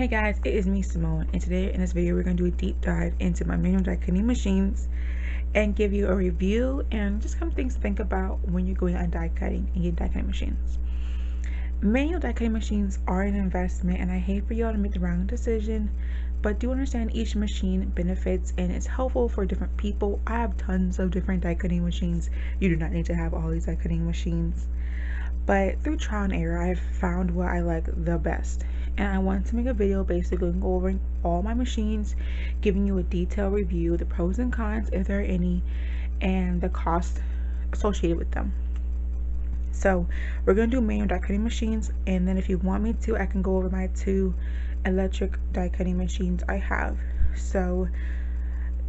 Hey guys, it is me Simone, and today in this video we're going to do a deep dive into my manual die cutting machines and give you a review and just some things to think about when you're going on die cutting and getting die cutting machines. Manual die cutting machines are an investment, and I hate for y'all to make the wrong decision, but do understand each machine benefits and it's helpful for different people. I have tons of different die cutting machines. You do not need to have all these die cutting machines, but through trial and error I've found what I like the best, and I want to make a video basically going over all my machines, giving you a detailed review, the pros and cons if there are any, and the cost associated with them. So we're going to do manual die cutting machines, and then if you want me to, I can go over my two electric die cutting machines I have. So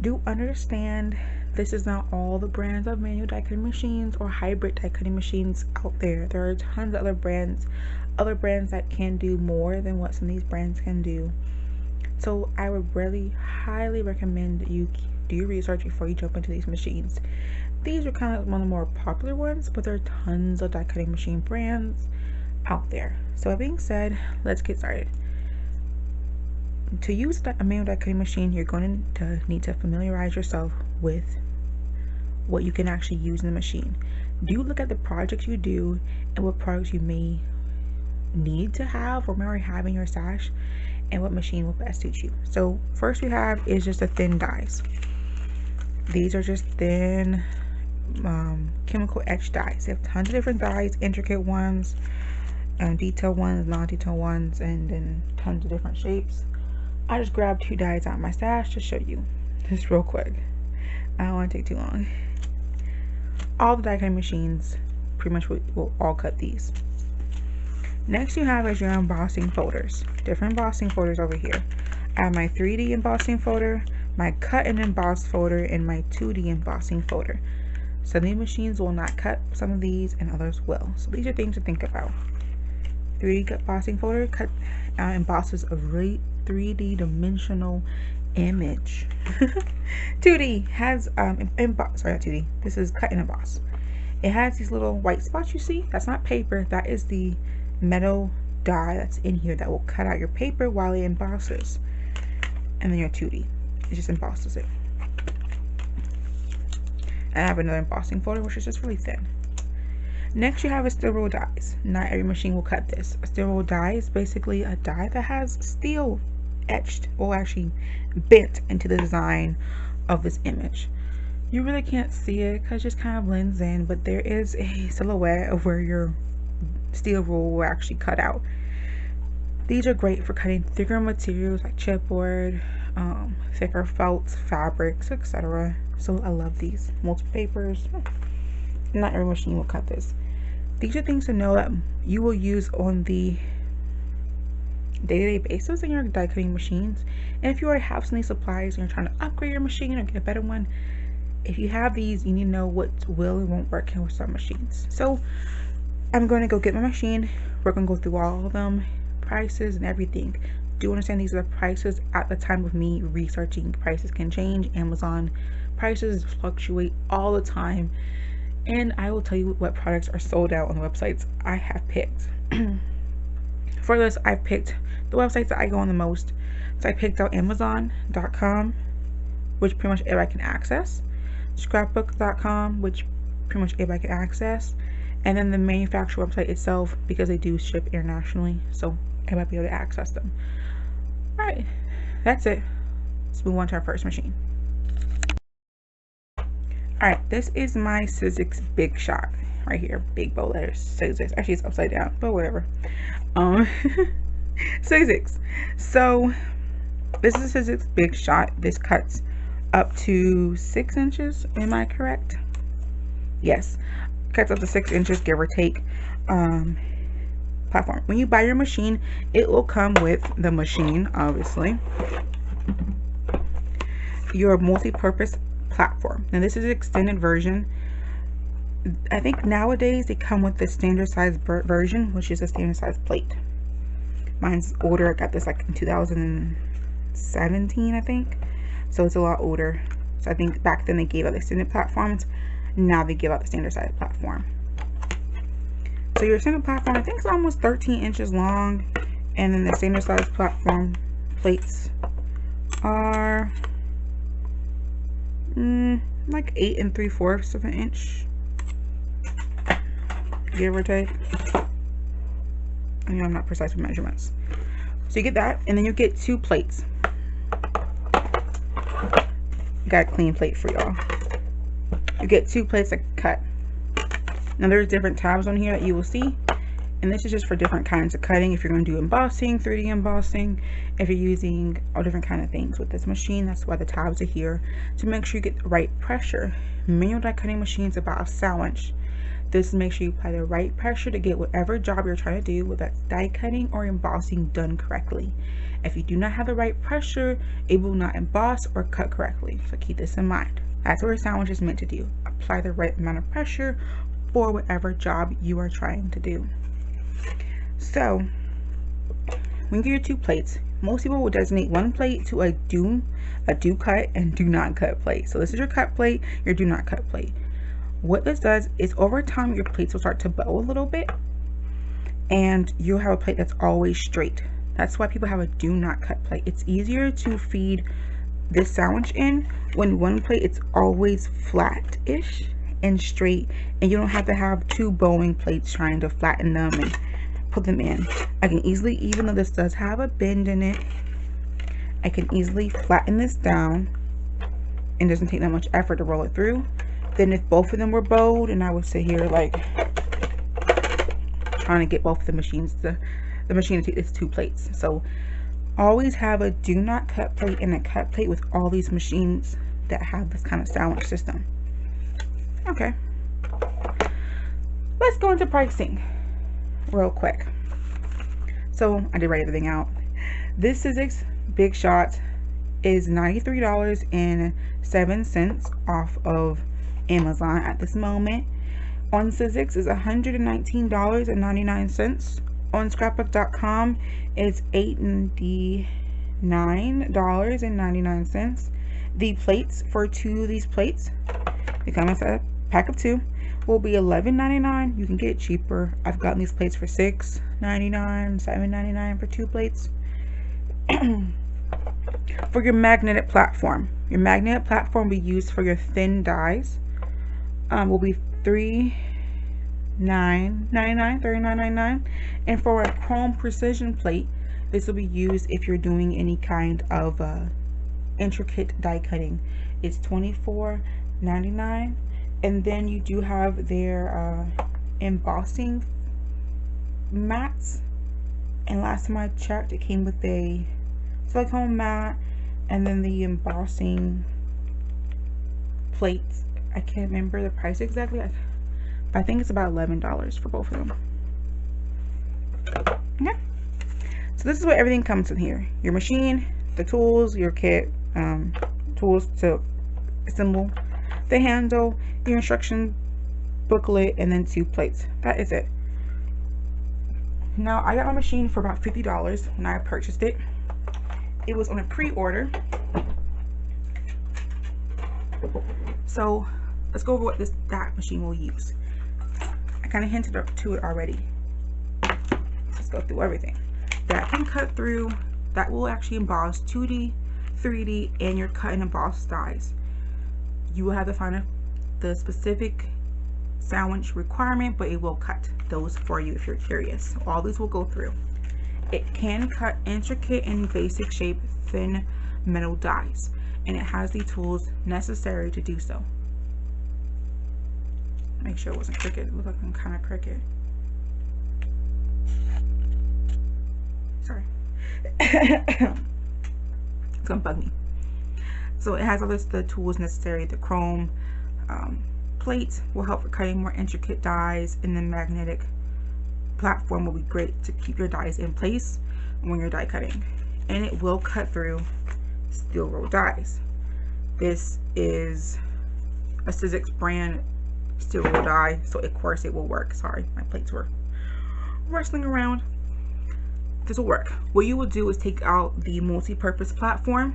do understand this is not all the brands of manual die cutting machines or hybrid die cutting machines out there. There are tons of other brands that can do more than what some of these brands can do. So I would really highly recommend that you do your research before you jump into these machines. These are kind of one of the more popular ones, but there are tons of die cutting machine brands out there. So that being said, let's get started. To use a manual die cutting machine, you're going to need to familiarize yourself with what you can actually use in the machine. Do look at the projects you do and what products you may need to have or may already have in your stash, and what machine will best suit you. So first we have is just the thin dies. These are just thin chemical etch dies. They have tons of different dies, intricate ones, detailed ones, non-detailed ones, and then tons of different shapes. I just grabbed two dies out of my stash to show you just real quick. I don't want to take too long. All the die cutting machines pretty much will all cut these. Next you have is your embossing folders. Different embossing folders over here. I have my 3D embossing folder, my cut and emboss folder, and my 2D embossing folder. Some of these machines will not cut some of these and others will. So these are things to think about. 3D embossing folder embosses a really 3D dimensional image. 2D has emboss, sorry, not 2D. This is cut and emboss. It has these little white spots you see. That's not paper. That is the metal die that's in here that will cut out your paper while it embosses. And then your 2D, it just embosses it. And I have another embossing folder which is just really thin. Next you have a steel roll dies. Not every machine will cut this. A steel roll die is basically a die that has steel etched or actually bent into the design of this image. You really can't see it because it just kind of blends in, but there is a silhouette of where your steel roll will actually cut out. These are great for cutting thicker materials like chipboard, thicker felts, fabrics, etc. So I love these. Multiple papers. Not every machine will cut this. These are things to know that you will use on the day-to-day basis in your die cutting machines. And if you already have some of these supplies and you're trying to upgrade your machine or get a better one, if you have these, you need to know what will and won't work with some machines. So I'm going to go get my machine. We're going to go through all of them, prices and everything. Do understand these are the prices at the time of me researching. Prices can change. Amazon prices fluctuate all the time, and I will tell you what products are sold out on the websites I have picked. For this, I picked the websites that I go on the most. So I picked out Amazon.com, which pretty much everybody can access, Scrapbook.com, which pretty much everybody can access, and then the manufacturer website itself, because they do ship internationally, so everybody be able to access them. Alright, that's it. Let's move on to our first machine. Alright, this is my Sizzix Big Shot right here, big bold letters, Sizzix. Actually it's upside down, but whatever. Sizzix. So this is a Sizzix Big Shot. This cuts up to 6 inches, am I correct? Yes, cuts up to 6 inches, give or take. Platform. When you buy your machine, it will come with the machine, obviously, your multi-purpose platform. Now this is an extended version. I think nowadays they come with the standard size version, which is a standard size plate. Mine's older. I got this like in 2017, I think, so it's a lot older. So I think back then they gave out the extended platforms. Now they give out the standard size platform. So your standard platform, I think, is almost 13 inches long, and then the standard size platform plates are like 8 3/4 of an inch, give or take. I'm not precise with measurements. So you get that, and then you get 2 plates. Got a clean plate for y'all. You get 2 plates to cut. Now there's different tabs on here that you will see, and this is just for different kinds of cutting. If you're going to do embossing, 3D embossing, if you're using all different kind of things with this machine, that's why the tabs are here, to make sure you get the right pressure. Manual die cutting machine is about a sandwich. This makes sure you apply the right pressure to get whatever job you're trying to do, whether that's die cutting or embossing, done correctly. If you do not have the right pressure, it will not emboss or cut correctly. So keep this in mind. That's what a sandwich is meant to do. Apply the right amount of pressure for whatever job you are trying to do. So when you get your 2 plates, most people will designate 1 plate to a do cut and do not cut plate. So this is your cut plate, your do not cut plate. What this does is over time your plates will start to bow a little bit, and you'll have a plate that's always straight. That's why people have a do not cut plate. It's easier to feed this sandwich in when 1 plate it's always flat-ish and straight, and you don't have to have 2 bowing plates trying to flatten them and put them in. I can easily, even though this does have a bend in it, I can easily flatten this down, and it doesn't take that much effort to roll it through. Then if both of them were bowed, and I would sit here like trying to get both of the machines, the machine to take its 2 plates. So always have a do not cut plate and a cut plate with all these machines that have this kind of sandwich system. Okay, let's go into pricing real quick. So I did write everything out. This Sizzix Big Shot is $93.07 off of Amazon at this moment. On Sizzix is $119.99. On scrapbook.com it's $89.99. The plates for 2 of these plates, they come as a pack of 2, will be $11.99. You can get it cheaper. I've gotten these plates for $6.99, $7.99 for 2 plates. For your magnetic platform will be used for your thin dies. Will be $39.99, and for a chrome precision plate, this will be used if you're doing any kind of intricate die cutting. It's $24.99, and then you do have their embossing mats, and last time I checked it came with a silicone mat and then the embossing plates. I can't remember the price exactly, but I think it's about $11 for both of them. Yeah, so this is what everything comes in here: your machine, the tools, your kit, tools to assemble, the handle, your instruction booklet, and then 2 plates. That is it. Now I got my machine for about $50 when I purchased it. It was on a pre-order. So let's go over what that machine will use. I kind of hinted to it already. Let's go through everything. That can cut through, that will actually emboss 2D, 3D, and your cut and emboss dies. You will have to find the specific sandwich requirement, but it will cut those for you if you're curious. All these will go through. It can cut intricate and basic shape thin metal dies, and it has the tools necessary to do so. Make sure it wasn't crooked. It looked like I'm kind of crooked. Sorry. It's gonna bug me. So it has all the tools necessary. The chrome plates will help for cutting more intricate dies, and the magnetic platform will be great to keep your dies in place when you're die cutting, and it will cut through steel roll dies. This is a Sizzix brand steel roll die, so of course it will work. Sorry, my plates were rustling around. This will work. What you will do is take out the multi-purpose platform,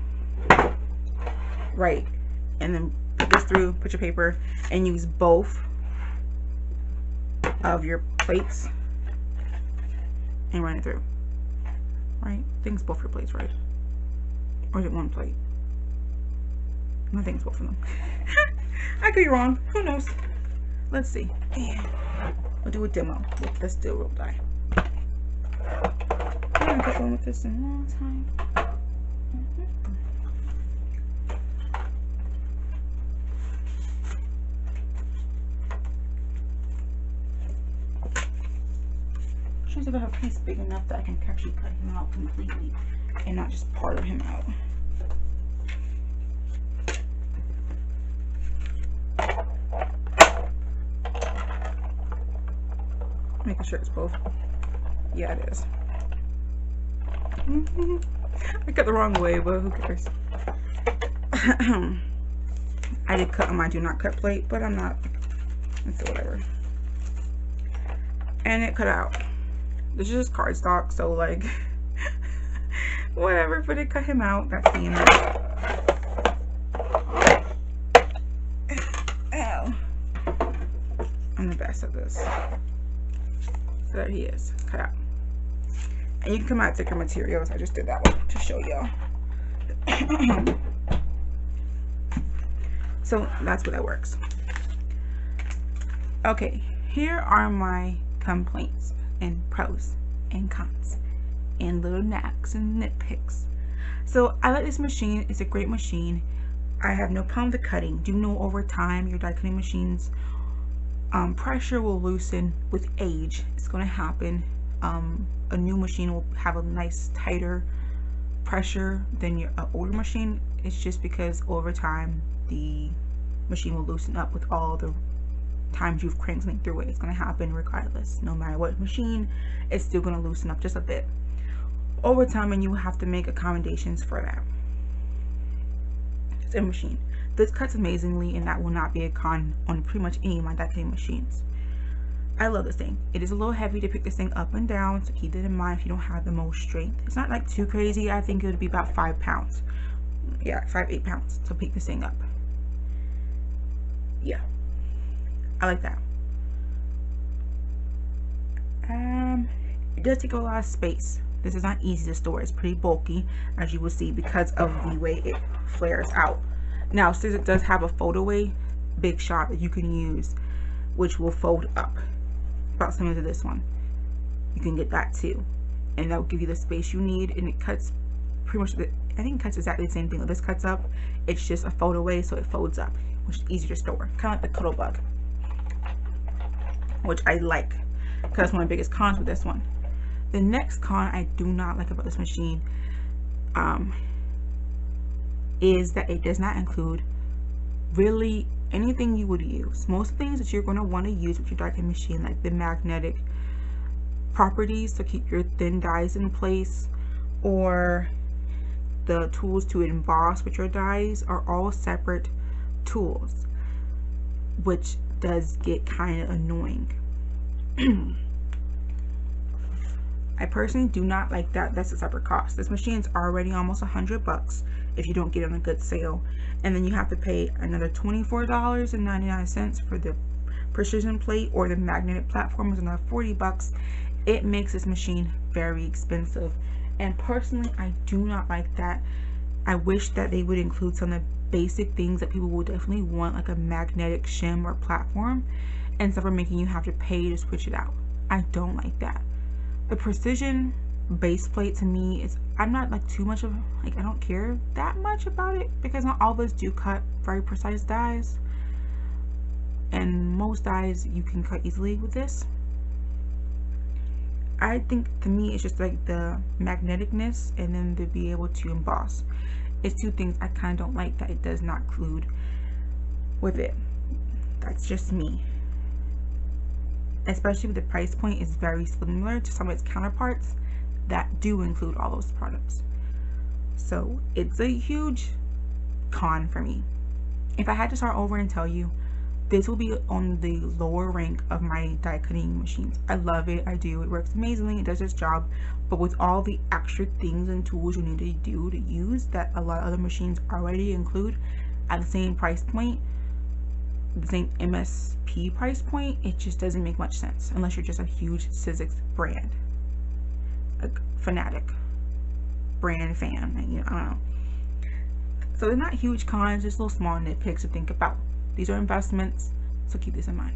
right, and then put this through, put your paper, and use both of your plates and run it through. Right? I think it's both your plates, right? Or is it one plate? I think it's both of them. I could be wrong. Who knows? Let's see. Yeah. We'll do a demo with the steel rope die. I haven't cut one with this in a long time. I'm trying to see if I have a piece big enough that I can actually cut him out completely and not just part of him out. Making sure it's both. Yeah, it is. I cut the wrong way, but who cares? I did cut on my do not cut plate, but I'm not. It's whatever. And it cut out. This is just cardstock, so like whatever. But it cut him out. That's the end. Ow! I'm the best at this. So there he is, cut out. And you can come out thicker materials. I just did that one to show y'all. So that's what that works. Okay, here are my complaints and pros and cons and little knacks and nitpicks. So I like this machine. It's a great machine. I have no problem with the cutting. Do know over time your die cutting machines pressure will loosen with age. It's going to happen. A new machine will have a nice tighter pressure than your older machine. It's just because over time the machine will loosen up with all the times you've cranked something through it. It's going to happen regardless. No matter what machine, it's still going to loosen up just a bit over time, and you have to make accommodations for that. It's a machine. This cuts amazingly, and that will not be a con on pretty much any of my die cutting machines. I love this thing. It is a little heavy to pick this thing up and down, so keep that in mind if you don't have the most strength. It's not like too crazy. I think it would be about 5 pounds. Yeah, 5-8 pounds to pick this thing up. Yeah, I like that. It does take a lot of space. This is not easy to store. It's pretty bulky, as you will see, because of the way it flares out. Now, since it does have a fold away big shot that you can use, which will fold up about similar to this one, you can get that too, and that will give you the space you need. And it cuts pretty much I think it cuts exactly the same thing that this cuts up. It's just a fold away, so it folds up, which is easier to store, kind of like the Cuttlebug, which I like because that's one of the biggest cons with this one. The next con I do not like about this machine is that it does not include really anything you would use. Most things that you're going to want to use with your die cutting machine, like the magnetic properties to keep your thin dies in place, or the tools to emboss with your dies, are all separate tools, which does get kind of annoying. I personally do not like that. That's a separate cost. This machine's already almost $100 if you don't get it on a good sale, and then you have to pay another $24.99 for the precision plate, or the magnetic platform is another $40. It makes this machine very expensive, and personally I do not like that. I wish that they would include some of the basic things that people will definitely want, like a magnetic shim or platform, instead of making you have to pay to switch it out. I don't like that. The precision base plate, to me, is, I'm not like too much of, like, I don't care that much about it, because not all of us do cut very precise dies, and most dies you can cut easily with this. I think, to me, it's just like the magneticness, and then to be able to emboss. It's two things I kind of don't like that it does not include with it. That's just me. Especially with the price point is very similar to some of its counterparts that do include all those products. So it's a huge con for me. If I had to start over and tell you, this will be on the lower rank of my die cutting machines. I love it. I do. It works amazingly. It does its job. But with all the extra things and tools you need to do to use that a lot of other machines already include at the same price point, the same MSP price point, it just doesn't make much sense unless you're just a huge Sizzix brand, like fanatic brand fan. You know, I don't know. So they're not huge cons, just little small nitpicks to think about. These are investments, so keep this in mind.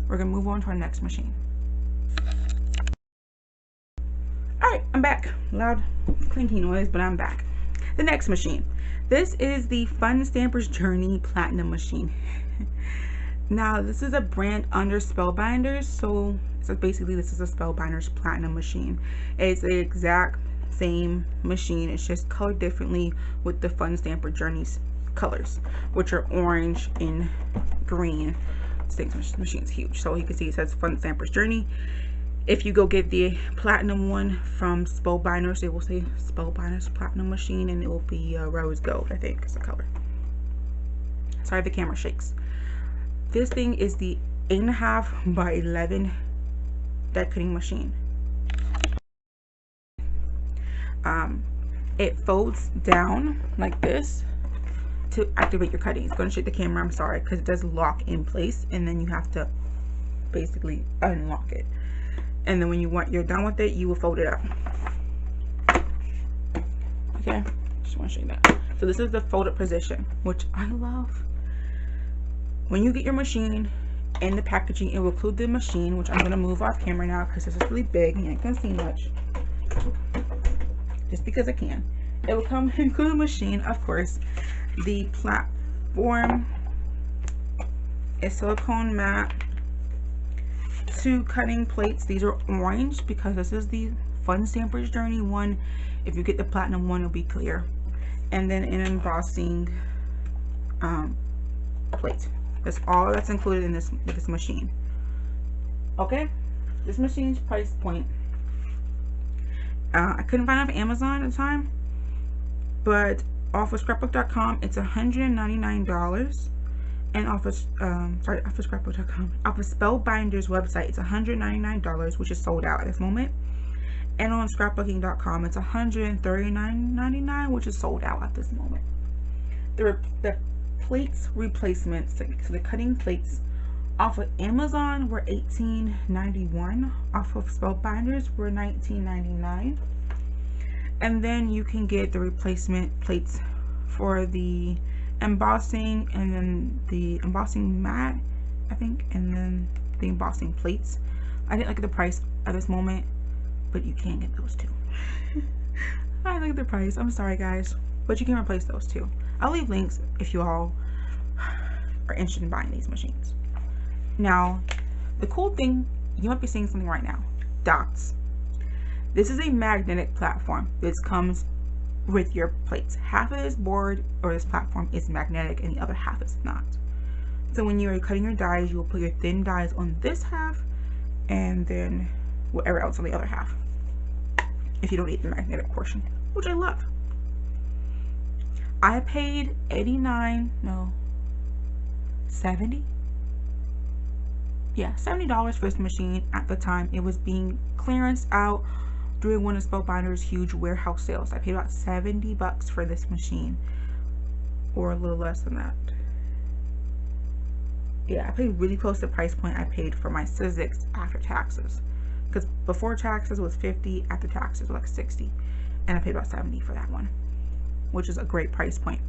We're gonna move on to our next machine. Alright, I'm back. Loud clinking noise, but I'm back. The next machine. This is the Fun Stampers Journey Platinum machine. Now, this is a brand under Spellbinders, so basically this is a Spellbinders Platinum machine. It's the exact same machine, it's just colored differently with the Fun Stamper Journeys colors, which are orange and green. This machine's huge, so you can see it says Fun Stampers Journey. If you go get the platinum one from Spellbinders, it will say Spellbinders Platinum Machine, and it will be rose gold, I think is the color. Sorry, the camera shakes. This thing is the 8.5 by 11 die cutting machine. It folds down like this to activate your cutting. It's going to shake the camera, I'm sorry, because it does lock in place, and then you have to basically unlock it. And then when you're done with it, you will fold it up. Okay, just want to show you that. So this is the folded position, which I love. When you get your machine and the packaging, it will include the machine, which I'm going to move off camera now because this is really big and you ain't going to see much. Just because I can. It will come include the machine, of course. The platform is silicone mat. 2 cutting plates. These are orange because this is the Fun Stampers Journey one. If you get the platinum one, it'll be clear. And then an embossing plate. That's all that's included in this machine. Okay, this machine's price point. I couldn't find it on Amazon at the time, but off of scrapbook.com it's $199. And off of scrapbook.com, off of Spellbinders website, it's $199, which is sold out at this moment. And on scrapbooking.com, it's $139.99, which is sold out at this moment. The plates replacements, so the cutting plates off of Amazon were $18.91. Off of Spellbinders were $19.99. And then you can get the replacement plates for the embossing, and then the embossing mat, I think, and then the embossing plates. I didn't look at the price at this moment, but you can get those too. I didn't look at the price, I'm sorry guys, but you can replace those too. I'll leave links if you all are interested in buying these machines. Now, the cool thing, you might be seeing something right now, dots. This is a magnetic platform. This comes with your plates. Half of this board or this platform is magnetic and the other half is not. So when you are cutting your dies, you will put your thin dies on this half and then whatever else on the other half, if you don't need the magnetic portion, which I love. I paid $70 for this machine at the time. It was being clearance out during one of Spellbinders' huge warehouse sales. I paid about $70 for this machine, or a little less than that. Yeah, I paid really close to the price point I paid for my Sizzix after taxes, because before taxes was $50, after taxes was like $60, and I paid about $70 for that one, which is a great price point.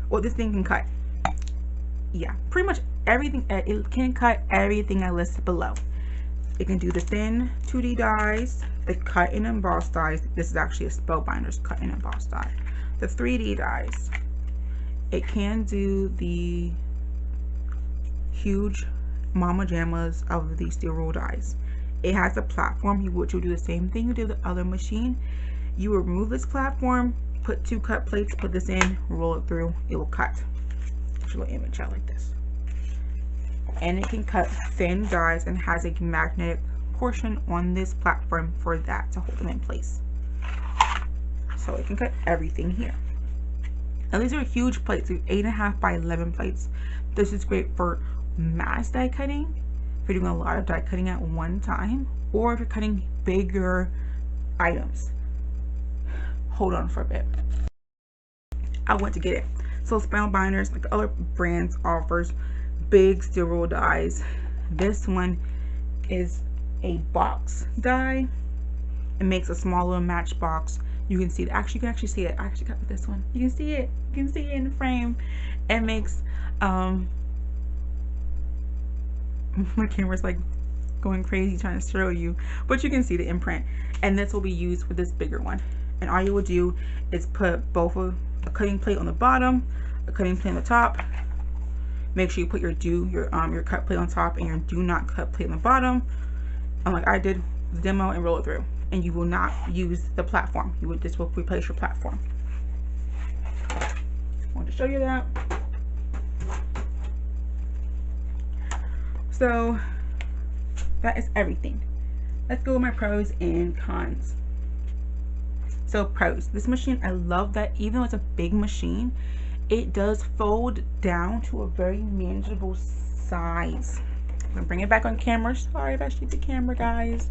Well, this thing can cut, yeah, pretty much everything. It can cut everything I listed below. It can do the thin 2D dies, the cut and emboss dies. This is actually a Spellbinders cut and emboss die. The 3D dies. It can do the huge Mama Jammas of the steel rule dies. It has a platform which will do the same thing you did with the other machine. You remove this platform, put 2 cut plates, put this in, roll it through, it will cut. Put your little image out like this. And it can cut thin dies and has a magnetic portion on this platform for that to hold them in place. So it can cut everything here. And these are huge plates, 8.5 by 11 plates. This is great for mass die cutting, if you're doing a lot of die cutting at one time, or if you're cutting bigger items. Hold on for a bit. I went to get it. So Spellbinders, like other brands, offers big steel rule dies. This one is a box die. It makes a small little matchbox. You can see it. Actually, you can actually see it. I actually got this one. You can see it. You can see it in the frame. It makes my camera's like going crazy trying to show you, but you can see the imprint. And this will be used with this bigger one. And all you will do is put both of a cutting plate on the bottom, a cutting plate on the top. Make sure you put your cut plate on top and your do not cut plate on the bottom, like I did the demo, and roll it through. And you will not use the platform. You would just will replace your platform. I want to show you that. So that is everything. Let's go with my pros and cons. So pros, this machine, I love that even though it's a big machine, it does fold down to a very manageable size. I'm gonna bring it back on camera. Sorry if I shoot the camera, guys.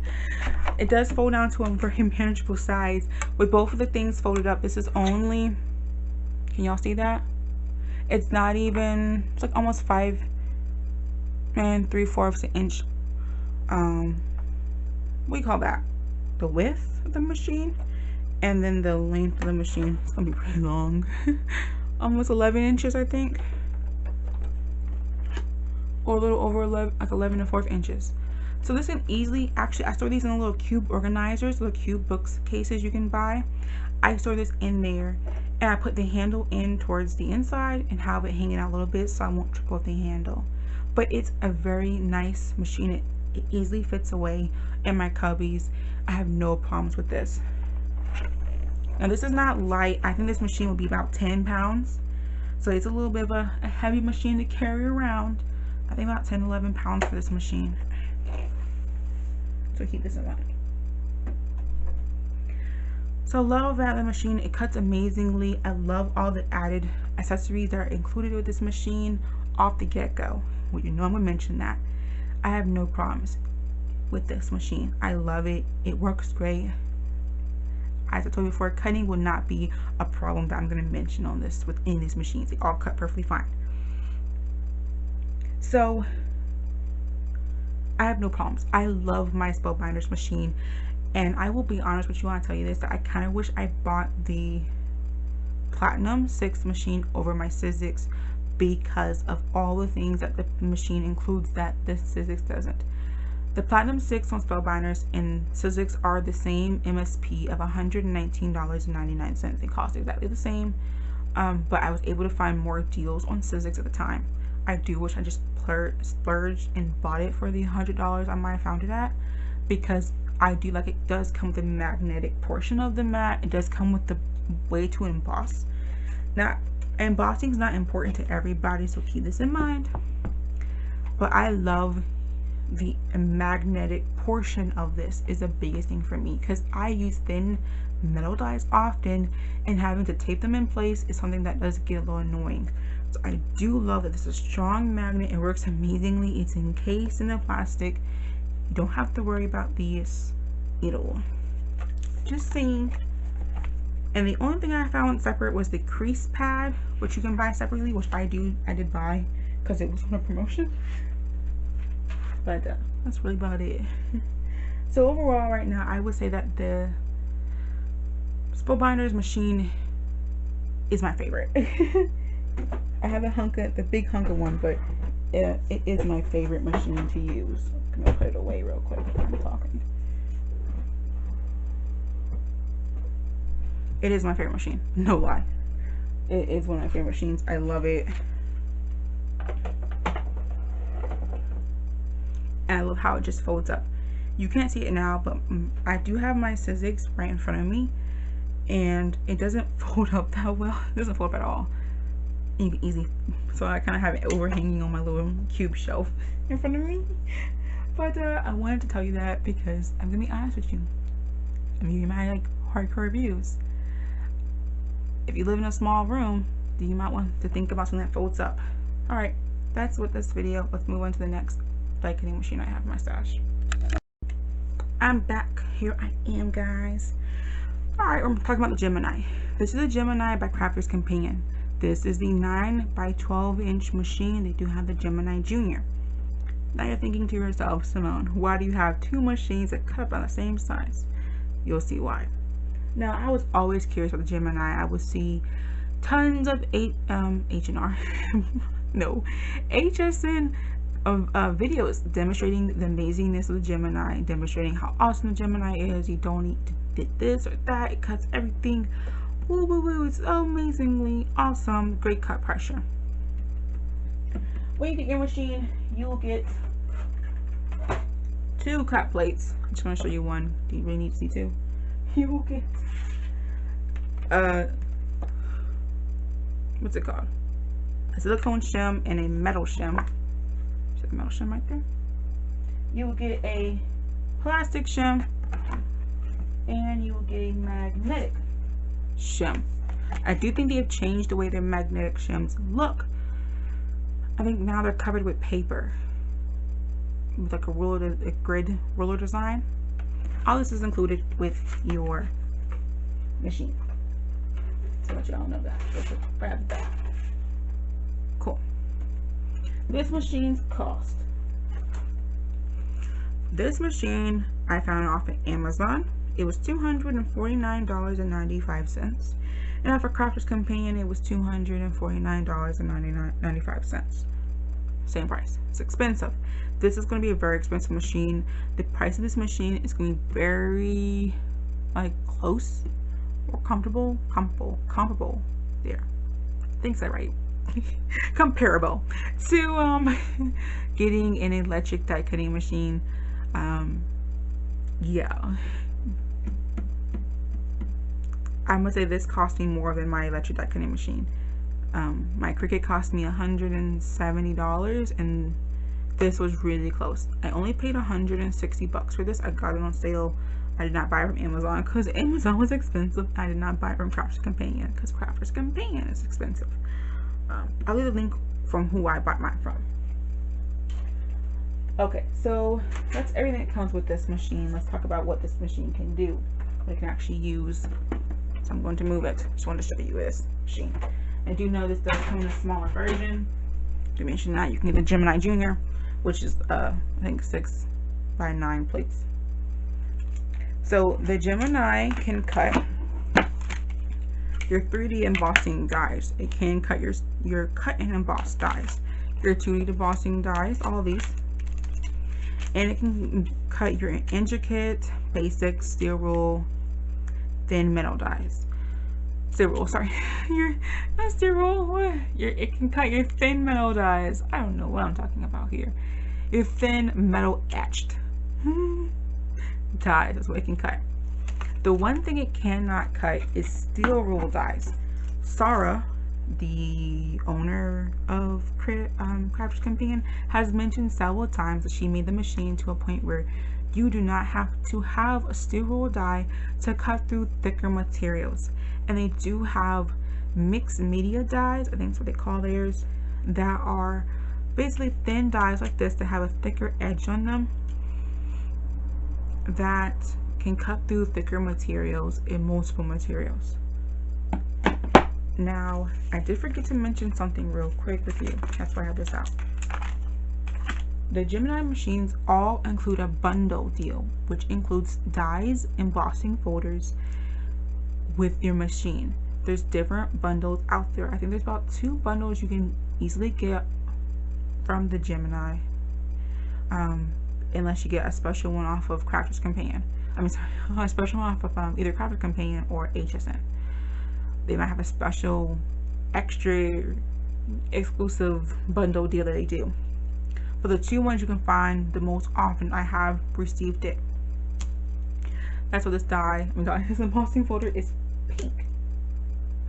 It does fold down to a very manageable size with both of the things folded up. This is only, can y'all see that? It's not even, it's like almost 5 3/4 inch. What do you call that? The width of the machine, and then the length of the machine. It's gonna be pretty long. Almost 11 inches, I think, or a little over 11, like 11 1/4 inches. So this can easily, actually, I store these in little cube organizers, little cube books cases you can buy. I store this in there, and I put the handle in towards the inside and have it hanging out a little bit so I won't trip off the handle. But it's a very nice machine. It easily fits away in my cubbies. I have no problems with this. Now this is not light. I think this machine will be about 10 pounds. So it's a little bit of a heavy machine to carry around. I think about 10, 11 pounds for this machine. So keep this in mind. So love that the machine, it cuts amazingly. I love all the added accessories that are included with this machine off the get-go. Well, you know I'm gonna mention that. I have no problems with this machine. I love it. It works great. As I told you before, cutting will not be a problem that I'm going to mention on this within these machines. They all cut perfectly fine. So I have no problems. I love my Spellbinders machine, and I will be honest with you. I'll tell you this, that I kind of wish I bought the Platinum 6 machine over my Sizzix because of all the things that the machine includes that the Sizzix doesn't. The Platinum 6 on Spellbinders and Sizzix are the same MSP of $119.99. They cost exactly the same, but I was able to find more deals on Sizzix at the time. I do wish I just splurged and bought it for the $100 I might have found it at, because I do like it does come with the magnetic portion of the mat. It does come with the way to emboss. Now, embossing is not important to everybody, so keep this in mind. But I love the magnetic portion of this is the biggest thing for me, because I use thin metal dies often, and having to tape them in place is something that does get a little annoying. So I do love that this is a strong magnet. It works amazingly. It's encased in the plastic. You don't have to worry about these at all. Just saying. And the only thing I found separate was the crease pad, which you can buy separately, which I did buy because it was on a promotion. But that's really about it. So overall, right now, I would say that the Spellbinders machine is my favorite. I have the big hunker one, but it is my favorite machine to use. I'm gonna put it away real quick while I'm talking. It is my favorite machine, no lie. It is one of my favorite machines. I love it. And I love how it just folds up. You can't see it now, but I do have my Sizzix right in front of me, and it doesn't fold up that well. It doesn't fold up at all. You can easily, so I kind of have it overhanging on my little cube shelf in front of me. But I wanted to tell you that because I'm gonna be honest with you. I'm giving you my like hardcore reviews. If you live in a small room, then you might want to think about something that folds up. All right, that's what this video. Let's move on to the next die cutting machine I have in my stash. I'm back. Here I am, guys. All right, we're talking about the Gemini. This is a Gemini by Crafter's Companion. This is the 9x12" machine. They do have the Gemini Junior. Now you're thinking to yourself, Simone, why do you have two machines that cut about the same size? You'll see why. Now, I was always curious about the Gemini. I would see tons of H&R, no, HSN videos demonstrating the amazingness of the Gemini, demonstrating how awesome the Gemini is. You don't need to do this or that. It cuts everything. Woo woo woo! It's amazingly awesome. Great cut pressure. When you get your machine, you will get 2 cut plates. I just want to show you one. Do you really need to see 2? You will get what's it called? A silicone shim and a metal shim. Is that the metal shim right there? You will get a plastic shim and you will get a magnetic shim. I do think they have changed the way their magnetic shims look. I think now they're covered with paper, with like a grid roller design. All this is included with your machine. So let y'all know that. Let's grab that. Cool. This machine's cost. This machine I found off of Amazon. It was $249.95. And for Crafter's Companion, it was $249.95. Same price. It's expensive. This is going to be a very expensive machine. The price of this machine is going to be very, like, close or comparable there. I think that's right. Comparable to getting an electric die cutting machine. Yeah. I must say this cost me more than my electric die cutting machine. My Cricut cost me $170 and this was really close. I only paid $160 for this. I got it on sale. I did not buy it from Amazon because Amazon was expensive. I did not buy it from Crafter's Companion because Crafter's Companion is expensive. I'll leave a link from who I bought mine from. Okay, so that's everything that comes with this machine. Let's talk about what this machine can do. What it can actually use. So I'm going to move it. Just wanted to show you this machine. I do know this does come in a smaller version. To mention that, you can get the Gemini Junior, which is I think 6 by 9 plates. So the Gemini can cut your 3D embossing dies. It can cut your cut and emboss dies, your 2D embossing dies, all of these, and it can cut your intricate, basic steel rule, thin metal dies. Steel rule, sorry, not steel rule. It can cut your thin metal dies. I don't know what I'm talking about here. Your thin metal etched dies is what it can cut. The one thing it cannot cut is steel rule dies. Sarah, the owner of Crafter's Companion, has mentioned several times that she made the machine to a point where you do not have to have a steel rule die to cut through thicker materials. And they do have mixed media dies, I think that's what they call theirs, that are basically thin dies like this that have a thicker edge on them that can cut through thicker materials in multiple materials. Now, I did forget to mention something real quick with you. That's why I have this out. The Gemini machines all include a bundle deal, which includes dies, embossing folders with your machine. There's different bundles out there. I think there's about 2 bundles you can easily get from the Gemini, unless you get a special one off of Crafter's Companion. I mean, sorry, a special one off of either Crafter's Companion or HSN. They might have a special, extra, exclusive bundle deal that they do. For the 2 ones you can find the most often, I have received it. That's what this die, this embossing folder is pink.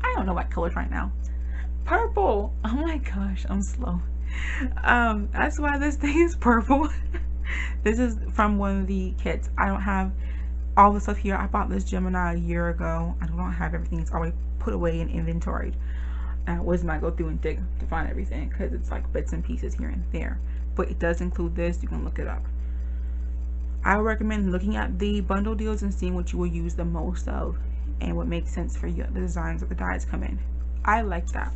I don't know what colors right now. Purple. Oh my gosh, I'm slow. That's why this thing is purple. This is from one of the kits. I don't have all the stuff here. I bought this Gemini a year ago. I don't have everything. It's already put away and inventoried. Wisdom, I go through and dig to find everything because it's like bits and pieces here and there. But it does include this. You can look it up. I would recommend looking at the bundle deals and seeing what you will use the most of and what makes sense for you, the designs of the dies come in. I like that.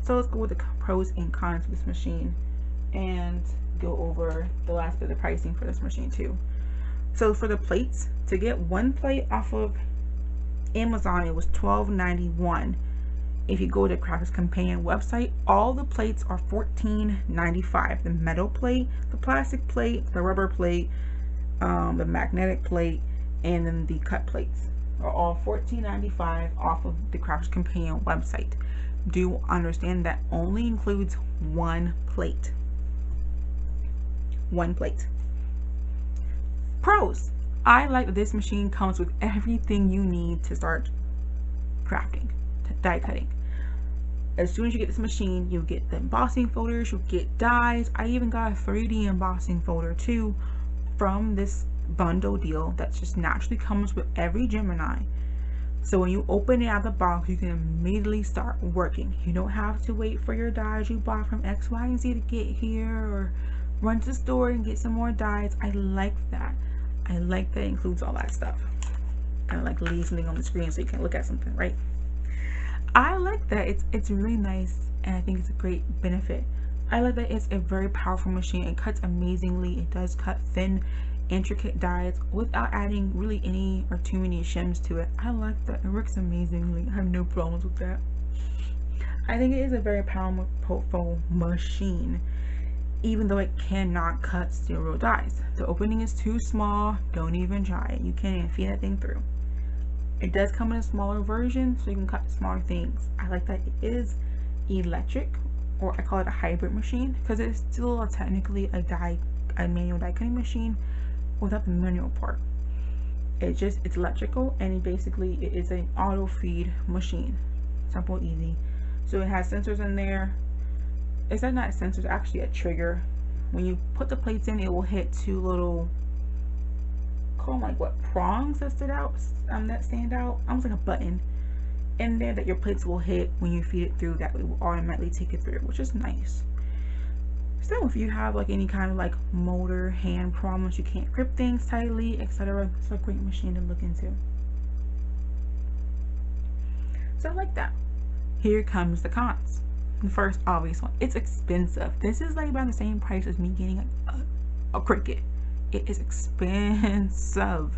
So let's go with the pros and cons of this machine and go over the last bit of the pricing for this machine too. So for the plates, to get one plate off of Amazon, it was $12.91. If you go to Crafters Companion website, all the plates are $14.95. The metal plate, the plastic plate, the rubber plate, the magnetic plate, and then the cut plates are all $14.95 off of the Crafters Companion website. Do understand that only includes one plate. One plate. Pros. I like that this machine comes with everything you need to start crafting, die cutting. As soon as you get this machine, you'll get the embossing folders, you'll get dies. I even got a 3D embossing folder too from this bundle deal that just naturally comes with every Gemini. So when you open it out of the box, you can immediately start working. You don't have to wait for your dies you bought from X, Y, and Z to get here, or run to the store and get some more dies. I like that. I like that it includes all that stuff. Kind of like leaving on the screen so you can look at something, right? I like that. It's really nice, and I think it's a great benefit. I like that it's a very powerful machine. It cuts amazingly. It does cut thin, intricate dies without adding really any or too many shims to it. I like that. It works amazingly. I have no problems with that. I think it is a very powerful machine, even though it cannot cut steel roll dies. The opening is too small. Don't even try it. You can't even feed that thing through. It does come in a smaller version, so you can cut smaller things. I like that it is electric, or I call it a hybrid machine, because it's still technically a manual die cutting machine without the manual part. It's electrical, and it is an auto feed machine. Simple, easy. So it has sensors in there. It's not sensors, actually a trigger. When you put the plates in, it will hit two little, call them like what, prongs that stand out, almost like a button in there that your plates will hit when you feed it through. That it will automatically take it through, which is nice. So if you have like any kind of like motor hand problems, you can't grip things tightly, etc., it's a great machine to look into. So I like that. Here comes the cons. The first obvious one, it's expensive. This is like about the same price as me getting a Cricut. It is expensive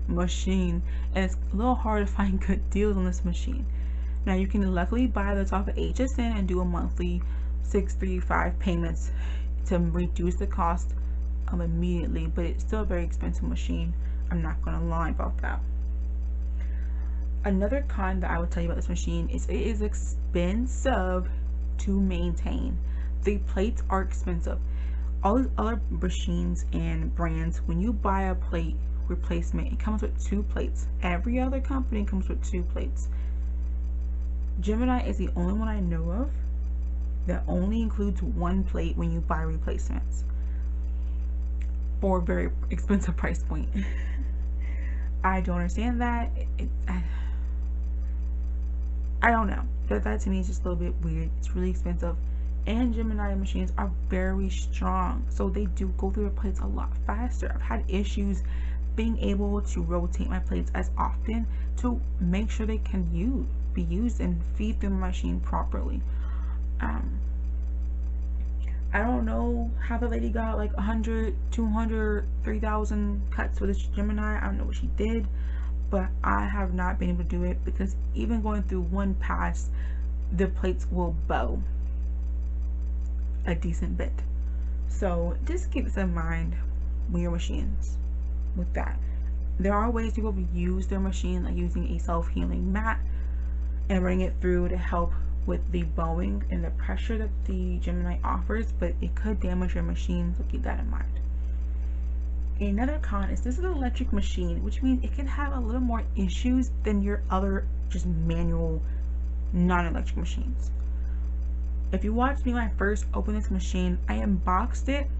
machine, and it's a little hard to find good deals on this machine. Now you can luckily buy this off of HSN and do a monthly 635 payments to reduce the cost immediately, but it's still a very expensive machine. I'm not gonna lie about that. Another con that I would tell you about this machine is it is expensive to maintain. The plates are expensive. All these other machines and brands, when you buy a plate replacement, it comes with 2 plates. Every other company comes with 2 plates. Gemini is the only one I know of that only includes 1 plate when you buy replacements for a very expensive price point. I don't understand that. I don't know. That to me is just a little bit weird. It's really expensive. And Gemini machines are very strong, so they do go through the plates a lot faster. I've had issues being able to rotate my plates as often to make sure they can be used and feed through my machine properly. I don't know how the lady got like 100, 200, 3,000 cuts with this Gemini. I don't know what she did, but I have not been able to do it, because even going through one pass, the plates will bow a decent bit. So just keep this in mind with your machines. With that, there are ways people use their machine, like using a self-healing mat and running it through to help with the bowing and the pressure that the Gemini offers, but it could damage your machine, so keep that in mind. Another con is this is an electric machine, which means it can have a little more issues than your other just manual non-electric machines. If you watched me when I first opened this machine, I unboxed it,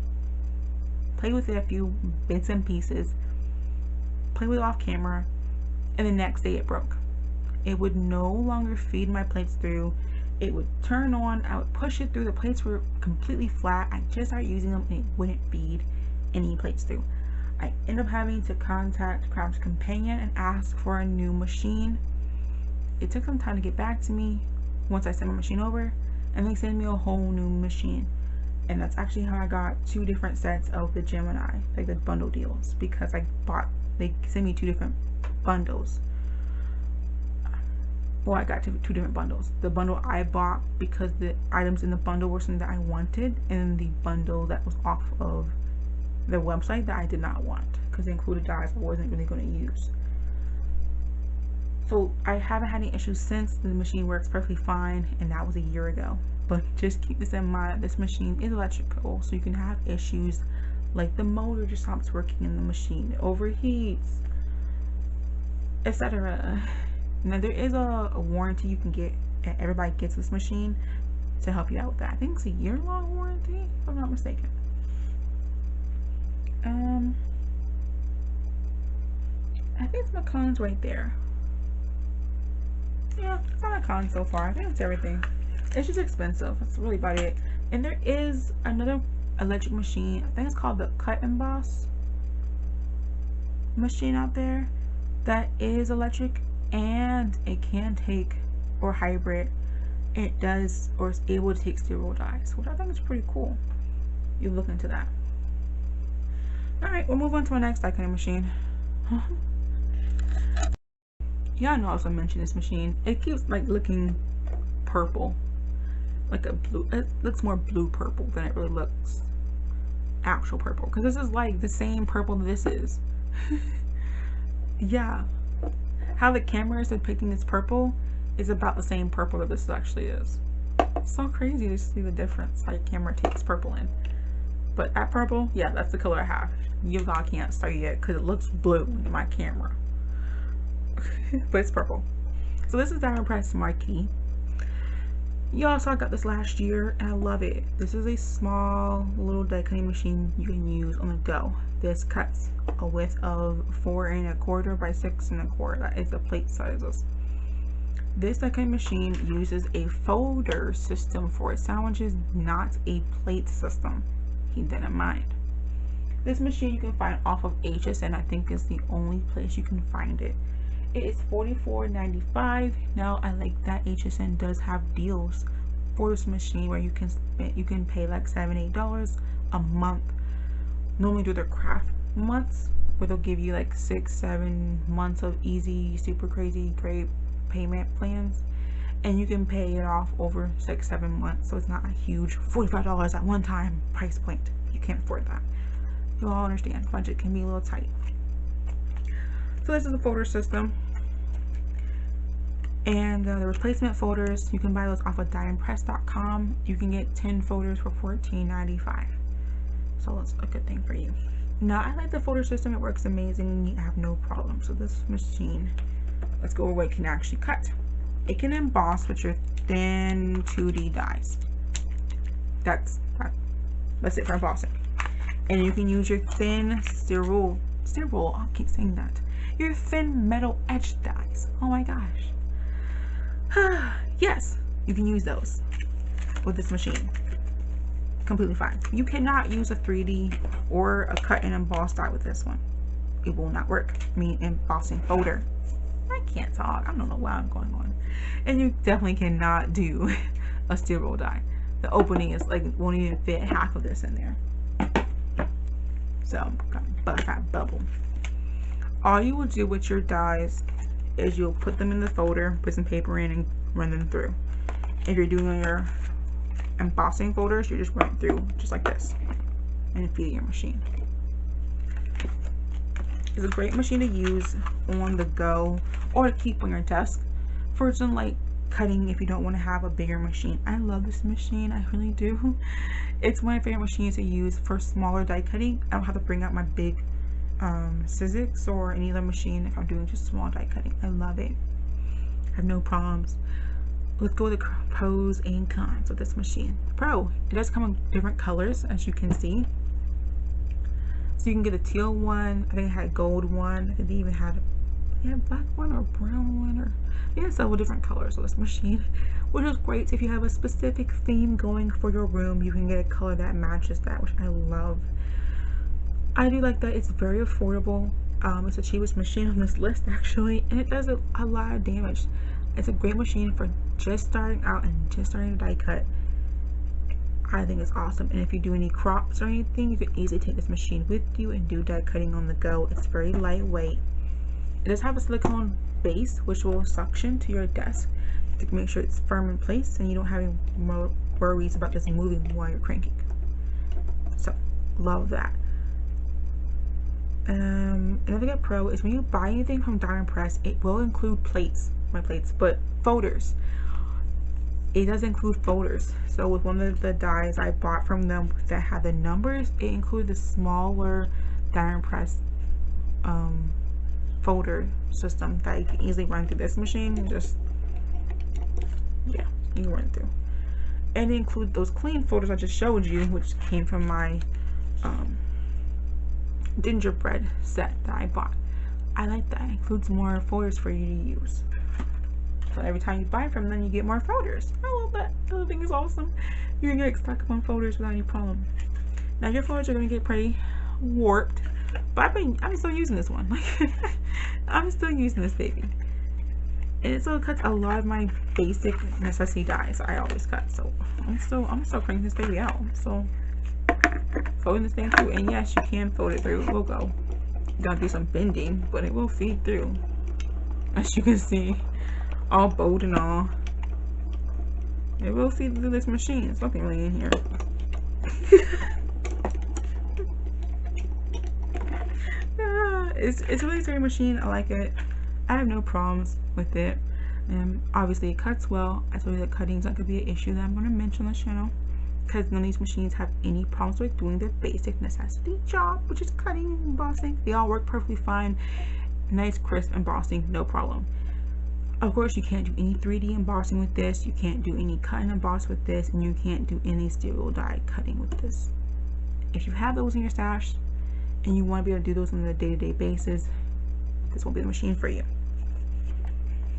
played with it a few bits and pieces, played with it off camera, and the next day it broke. It would no longer feed my plates through. It would turn on, I would push it through, the plates were completely flat. I just started using them and it wouldn't feed any plates through. I ended up having to contact Crafters Companion and ask for a new machine. It took some time to get back to me once I sent my machine over, and they sent me a whole new machine. And that's actually how I got 2 different sets of the Gemini, like the bundle deals, because they sent me 2 different bundles. Well, I got two different bundles. The bundle I bought because the items in the bundle were something that I wanted, and the bundle that was off of the website that I did not want because it included dyes I wasn't really going to use. So I haven't had any issues since. The machine works perfectly fine, and that was a year ago. But just keep this in mind, this machine is electrical, so you can have issues like the motor just stops working in the machine, it overheats, etc. Now there is a warranty you can get, and everybody gets this machine to help you out with that. I think it's a year-long warranty, if I'm not mistaken. I think it's my cons right there. Yeah, it's not my cons so far. I think it's everything. It's just expensive. That's really about it. And there is another electric machine. I think it's called the Cut Emboss machine out there that is electric, and it can take, or hybrid, it does, or is able to take steel dyes, which I think is pretty cool. You look into that. Alright, we'll move on to my next die cutting machine. Y'all know I was gonna mention this machine. It keeps like looking purple, like a blue. It looks more blue purple than it really looks actual purple, because this is like the same purple that this is. Yeah, how the camera is depicting this purple is about the same purple that this actually is. It's so crazy to see the difference how your camera takes purple in. But that purple, yeah, that's the color I have. You all can't see it because it looks blue in my camera. But it's purple. So this is Diamond Press Marquee. Y'all saw I got this last year and I love it. This is a small little die cutting machine you can use on the go. This cuts a width of 4 1/4 by 6 1/4. That is the plate sizes. This die cutting machine uses a folder system for its sandwiches, not a plate system. Keep that in mind. This machine you can find off of HSN. I think is the only place you can find it. It is $44.95. Now I like that HSN does have deals for this machine where you can pay like $7-8 a month. Normally do their craft months where they'll give you like 6-7 months of easy, super crazy, great payment plans, and you can pay it off over 6-7 months. So it's not a huge $45 at one time price point. You can't afford that. You all understand, budget can be a little tight. So this is the folder system, and the replacement folders, you can buy those off of diamondpress.com. You can get 10 folders for $14.95, so that's a good thing for you. Now I like the folder system, it works amazing, I have no problem. So this machine, let's go over what it can actually cut. It can emboss with your thin 2D dies. That's it for embossing. And you can use your thin steel, I keep saying that, your thin metal etched dies. Oh my gosh. Yes, you can use those with this machine. Completely fine. You cannot use a 3D or a cut and emboss die with this one. It will not work. I mean, embossing folder. I can't talk. I don't know what I'm going on. And you definitely cannot do a steel roll die. The opening is like, won't even fit half of this in there. So, got that bubble. All you will do with your dies is you'll put them in the folder, put some paper in, and run them through. If you're doing your embossing folders, you just run it through just like this and feed your machine. It's a great machine to use on the go or to keep on your desk for some like cutting if you don't want to have a bigger machine. I love this machine, I really do. It's one of my favorite machines to use for smaller die cutting. I don't have to bring out my big Sizzix or any other machine if I'm doing just small die cutting. I love it. I have no problems. Let's go with the pros and cons of this machine. The pro, it does come in different colors, as you can see. So you can get a teal one, I think I had a gold one, I think they even had a black one or a brown one, or yeah, several different colors of this machine, which is great. If you have a specific theme going for your room, you can get a color that matches that, which I love. I do like that it's very affordable. It's the cheapest machine on this list actually, and it does a lot of damage. It's a great machine for just starting out and just starting to die cut. I think it's awesome. And if you do any crops or anything, you can easily take this machine with you and do die cutting on the go. It's very lightweight. It does have a silicone base, which will suction to your desk to make sure it's firm in place and you don't have any more worries about this moving while you're cranking. So love that. Another good pro is when you buy anything from Diamond Press, it will include plates, but folders. It does include folders. So with one of the dies I bought from them that had the numbers, it included the smaller Diamond Press folder system that you can easily run through this machine. Just, yeah, you can run through. And it includes those clean folders I just showed you, which came from my gingerbread set that I bought. I like that. It includes more folders for you to use. So every time you buy from them, you get more folders. I love that. The other thing is awesome. You can get stuck on folders without any problem. Now your folders are going to get pretty warped, but I'm still using this one. Like I'm still using this baby, and it still cuts a lot of my basic necessity dies I always cut. So I'm still cranking this baby out. So folding this thing through, and yes, you can fold it through. It will go. You gotta do some bending, but it will feed through. As you can see, all bold and all. It will feed through this machine. There's nothing really in here. It's a really sturdy machine. I like it. I have no problems with it. Obviously it cuts well. I told you that cutting's not gonna be an issue that I'm gonna mention on the channel, because none of these machines have any problems with doing the basic necessity job, which is cutting and embossing. They all work perfectly fine. Nice crisp embossing, no problem. Of course, you can't do any 3D embossing with this. You can't do any cut and emboss with this, and you can't do any stereo die cutting with this. If you have those in your stash and you want to be able to do those on a day-to-day basis, this won't be the machine for you.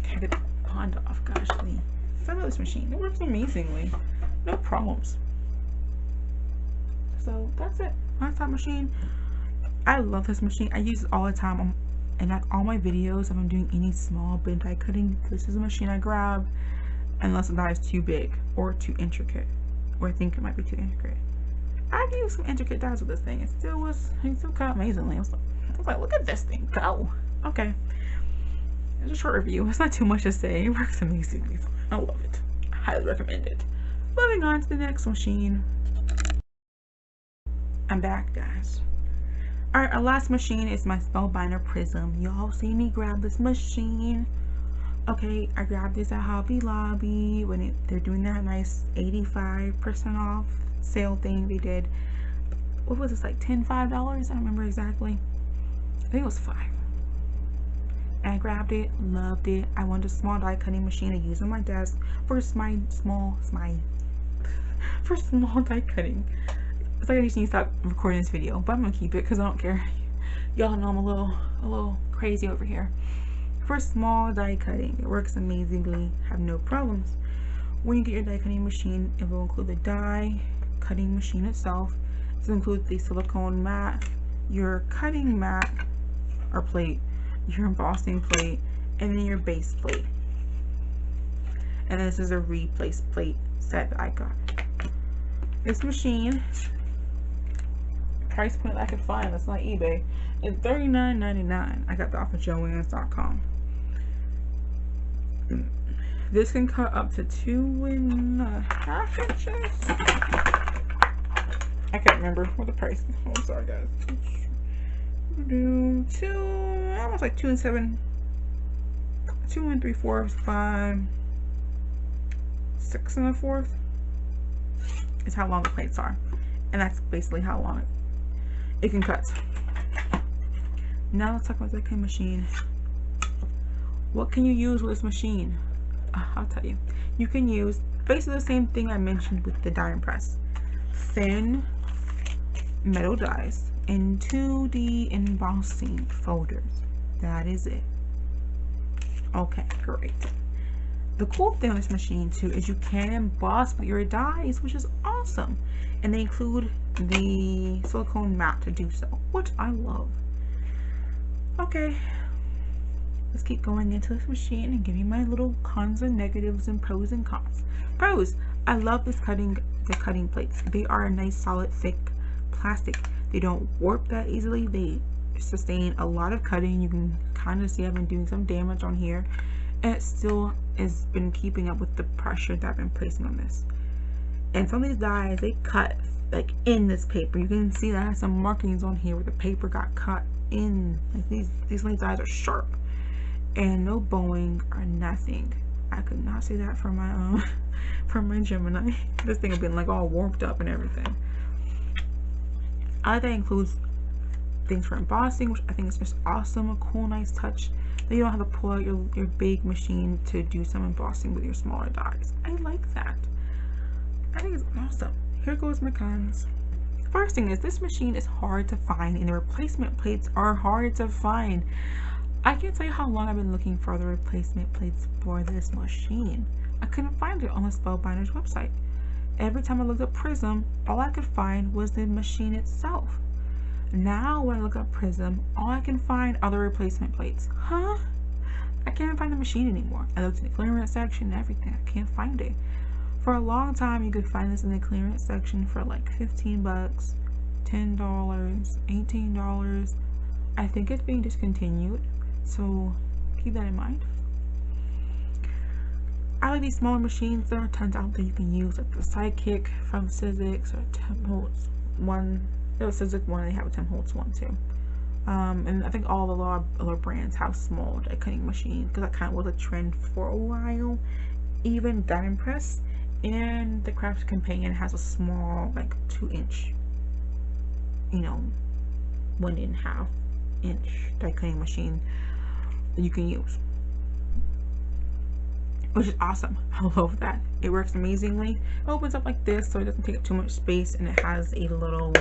I get the pond off, gosh, please. I love this machine. It works amazingly. No problems. So that's it. That's that machine. I love this machine. I use it all the time. And like all my videos, if I'm doing any small bit die cutting, this is a machine I grab, unless the die is too big or too intricate, or I think it might be too intricate. I've used some intricate dies with this thing. It still cut amazingly. I was like, look at this thing go. Okay, it's a short review. It's not too much to say. It works amazingly fine. I love it. I highly recommend it. Moving on to the next machine. I'm back, guys. Alright, our last machine is my Spellbinder Prism. Y'all see me grab this machine. Okay, I grabbed this at Hobby Lobby when they're doing that nice 85% off sale thing they did. What was this, like $5? I don't remember exactly. I think it was $5. And I grabbed it, loved it. I wanted a small die cutting machine to use on my desk for small die cutting. It's like I just need to stop recording this video, but I'm gonna keep it because I don't care. Y'all know I'm a little crazy over here. For small die cutting, it works amazingly. Have no problems. When you get your die cutting machine, it will include the die cutting machine itself. This includes the silicone mat, your cutting mat or plate, your embossing plate, and then your base plate. And this is a replace plate set that I got. This machine, price point I could find, that's not eBay, is $39.99. I got that off of joann's.com. This can cut up to 2.5 inches. I can't remember what the price is. Oh, I'm sorry, guys. Almost like 2 7, 2 3/4, 5, 6 1/4 is how long the plates are, and that's basically how long it can cut. Now let's talk about the cutting machine. What can you use with this machine? I'll tell you. You can use basically the same thing I mentioned with the Diamond Press. Thin metal dies in 2D embossing folders. That is it. Okay, great. The cool thing on this machine too is you can emboss with your dies, which is awesome. And they include the silicone mat to do so, which I love. Okay, let's keep going into this machine and give you my little cons and negatives and pros and cons. Pros, I love the cutting plates. They are a nice solid thick plastic. They don't warp that easily. They sustain a lot of cutting. You can kind of see I've been doing some damage on here, and it still has been keeping up with the pressure that I've been placing on this. And some of these dies, they cut like in this paper. You can see that I have some markings on here where the paper got cut in. Like these dies are sharp, and no bowing or nothing. I could not see that from my from my Gemini. This thing has been like all warped up and everything. That includes things for embossing, which I think is just awesome. A cool, nice touch that you don't have to pull out your big machine to do some embossing with your smaller dies. I like that. I think it's awesome. Here goes my cons. First thing is, this machine is hard to find, and the replacement plates are hard to find. I can't tell you how long I've been looking for the replacement plates for this machine. I couldn't find it on the Spellbinders website. Every time I looked up Prism, all I could find was the machine itself. Now when I look up Prism, all I can find are the replacement plates. Huh? I can't find the machine anymore. I looked in the clearance section and everything. I can't find it. For a long time, you could find this in the clearance section for like 15 bucks, $10, $18. I think it's being discontinued, so keep that in mind. I like these smaller machines. There are tons out there you can use, like the Sidekick from Sizzix or Tim Holtz one. There's a Sizzix one, and they have a Tim Holtz one too. And I think all the other brands have small die cutting machines, because that kind of was a trend for a while. Even Diamond Press and the Craft Companion has a small, like 2-inch, you know, 1.5 inch die cutting machine that you can use, which is awesome. I love that. It works amazingly. It opens up like this, so it doesn't take up too much space, and it has a little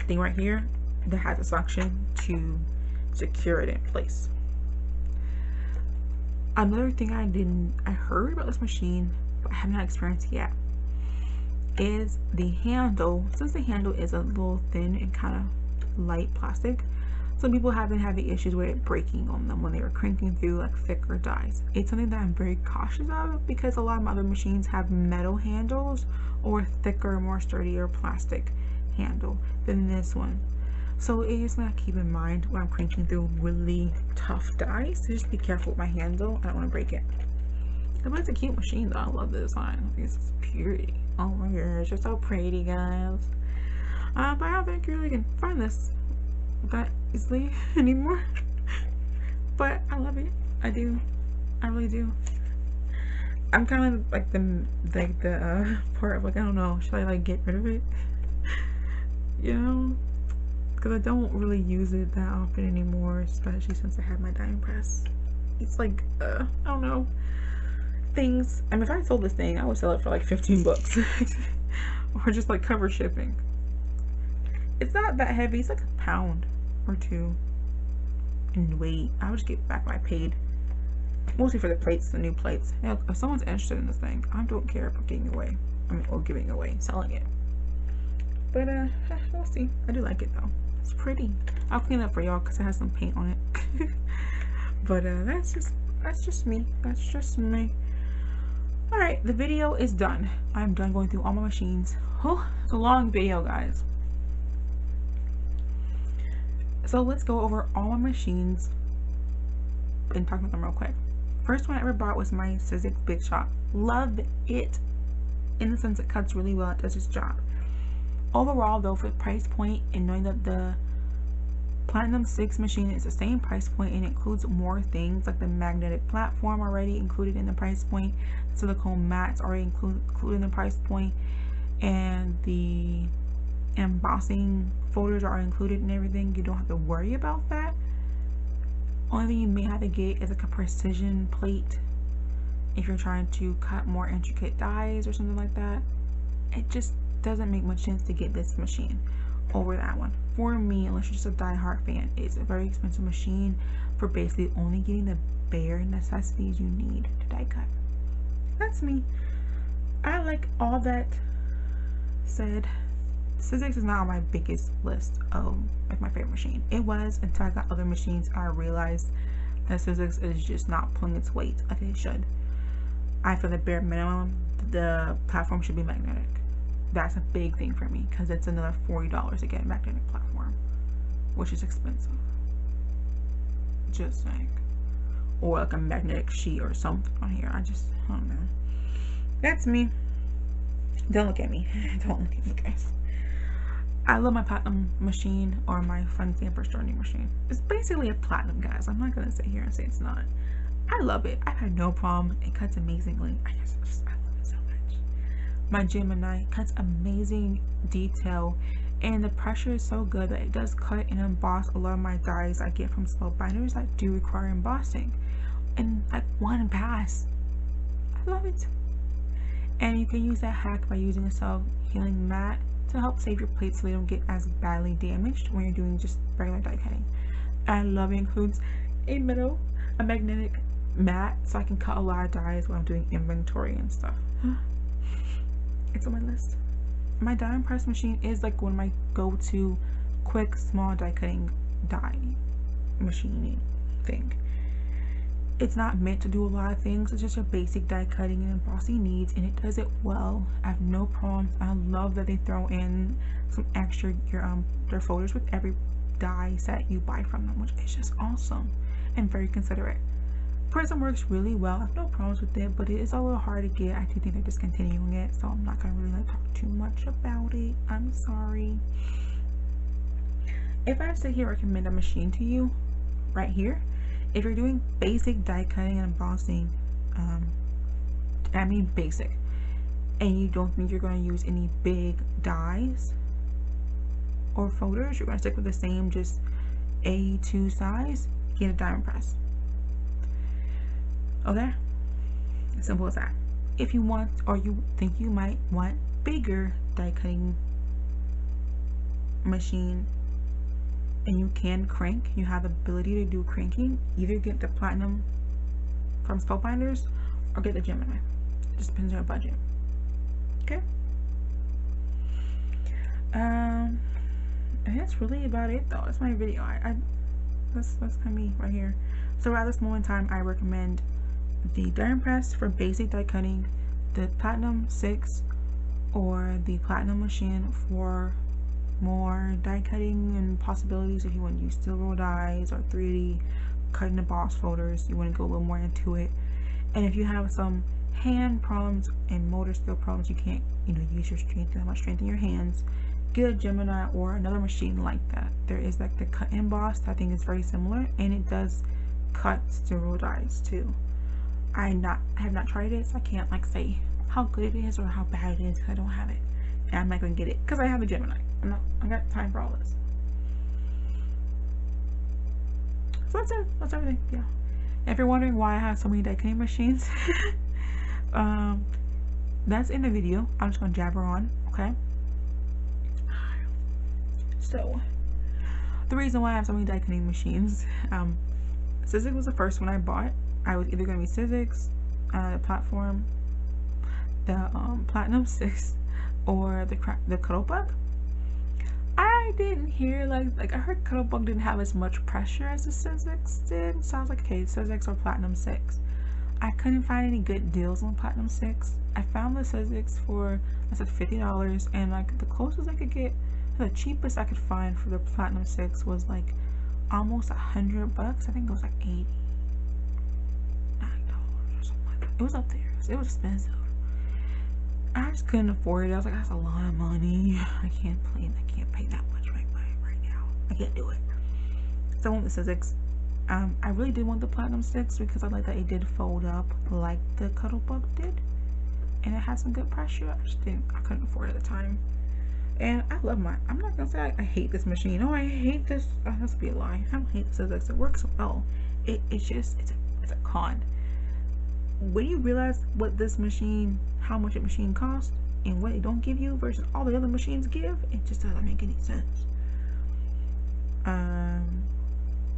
thing right here that has a suction to secure it in place. Another thing I heard about this machine, but I have not experienced yet, is the handle. Since the handle is a little thin and kind of light plastic, some people have been having issues with it breaking on them when they were cranking through like thicker dies. It's something that I'm very cautious of, because a lot of my other machines have metal handles or thicker, more sturdier plastic handle than this one. So it is something I keep in mind when I'm cranking through really tough dies, to just be careful with my handle. I don't want to break it. But it's a cute machine though. I love the design. It's pretty. Oh my gosh, it's so pretty, guys. But I don't think you really can find this that easily anymore. But I love it. I do. I really do. I'm kind of like the part of like, I don't know, should I like get rid of it? You know, because I don't really use it that often anymore, especially since I have my Diamond Press. It's like I don't know, things. I mean, if I sold this thing, I would sell it for like 15 bucks or just like cover shipping. It's not that heavy. It's like a pound or 2 in weight. I would just get back what I paid, mostly for the plates, the new plates. You know, if someone's interested in this thing, I don't care about giving away. I mean, or giving away, selling it. But we'll see. I do like it though. It's pretty. I'll clean it up for y'all because it has some paint on it. But that's just me. That's just me. All right, the video is done. I'm done going through all my machines. Oh, it's a long video, guys. So let's go over all my machines and talk about them real quick. First one I ever bought was my Sizzix Big Shot. Love it, in the sense it cuts really well. It does its job. Overall though, for the price point, and knowing that the Platinum 6 machine is the same price point and includes more things like the magnetic platform already included in the price point, silicone mats already included in the price point, and the embossing folders are included and everything. You don't have to worry about that. Only thing you may have to get is like a precision plate if you're trying to cut more intricate dies or something like that. It just doesn't make much sense to get this machine over that one. For me, unless you're just a die-hard fan, it's a very expensive machine for basically only getting the bare necessities you need to die cut. That's me. I like all that said. Sizzix is not on my biggest list of like my favorite machine. It was until I got other machines. I realized that Sizzix is just not pulling its weight like it should. I feel the bare minimum, the platform should be magnetic. That's a big thing for me because it's another $40 to get a magnetic platform, which is expensive. just like, or like a magnetic sheet or something on here. I don't know. That's me. Don't look at me. Don't look at me, guys. I love my platinum machine, or my Fun Stamper Starting machine. It's basically a platinum, guys. I'm not gonna sit here and say it's not. I love it. I've had no problem. It cuts amazingly. I love it so much. My Gemini cuts amazing detail, and the pressure is so good that it does cut and emboss a lot of my dies I get from slow binders that do require embossing in like one pass. I love it. And you can use that hack by using a self-healing mat to help save your plates so they don't get as badly damaged when you're doing just regular die cutting. I love it. Includes a magnetic mat, so I can cut a lot of dies while I'm doing inventory and stuff. It's on my list. My die and press machine is like one of my go-to quick small die cutting machining thing. It's not meant to do a lot of things. It's just your basic die cutting and embossing needs, and it does it well. I have no problems. I love that they throw in some extra their folders with every die set you buy from them, which is just awesome and very considerate. Prism works really well. I have no problems with it, but it is a little hard to get. I do think they're discontinuing it, so I'm not gonna really talk too much about it. I'm sorry. If I have to here recommend a machine to you, right here, if you're doing basic die cutting and embossing, I mean basic, and you don't think you're going to use any big dies or folders, you're going to stick with the same just A2 size, get a diamond press. Okay, simple as that. If you want, or you think you might want bigger die cutting machine, and you can crank, you have the ability to do cranking, either get the platinum from Spellbinders or get the Gemini. It just depends on your budget. Okay. And that's really about it though. That's my video. That's kind of me right here. So at this moment in time, I recommend the Diamond Press for basic die cutting, the Platinum 6 or the Platinum machine for more die cutting and possibilities. If you want to use steel roll dies or 3D cut and emboss folders, you want to go a little more into it. And if you have some hand problems and motor skill problems, you can't use your strength, that much strength in your hands, get a Gemini or another machine like that. There is like the cut and emboss, I think is very similar, and it does cut steel roll dies too. I have not tried it, so I can't like say how good it is or how bad it is because I don't have it, and I'm not gonna get it because I have a Gemini. I got time for all this. So that's it. That's everything. Yeah. And if you're wondering why I have so many die cutting machines, that's in the video. I'm just gonna jabber on. Okay. So the reason why I have so many die cutting machines, Sizzix was the first one I bought. I was either gonna be Sizzix, the platform, the Platinum 6, or the Cuttlebug. I didn't hear like I heard Cuttlebug didn't have as much pressure as the Sizzix did, so I was like, okay, Sizzix or Platinum 6. I couldn't find any good deals on Platinum 6. I found the Sizzix for, I said $50, and like the closest I could get, the cheapest I could find for the Platinum 6 was like almost $100. I think it was like $89 or something like that. It was up there. It was expensive. I just couldn't afford it. I was like, that's a lot of money. I can't pay that much right now. I can't do it. So I went with the Sizzix. I really did want the Platinum 6 because I like that it did fold up like the Cuttlebug did, and it had some good pressure. I couldn't afford it at the time. And I love I'm not gonna say I hate this machine. Oh, I hate this. Oh, that must be a lie. I don't hate the Sizzix. It works well. It's a con. When you realize what this machine, how much a machine costs, and what it don't give you versus all the other machines give, it just doesn't make any sense.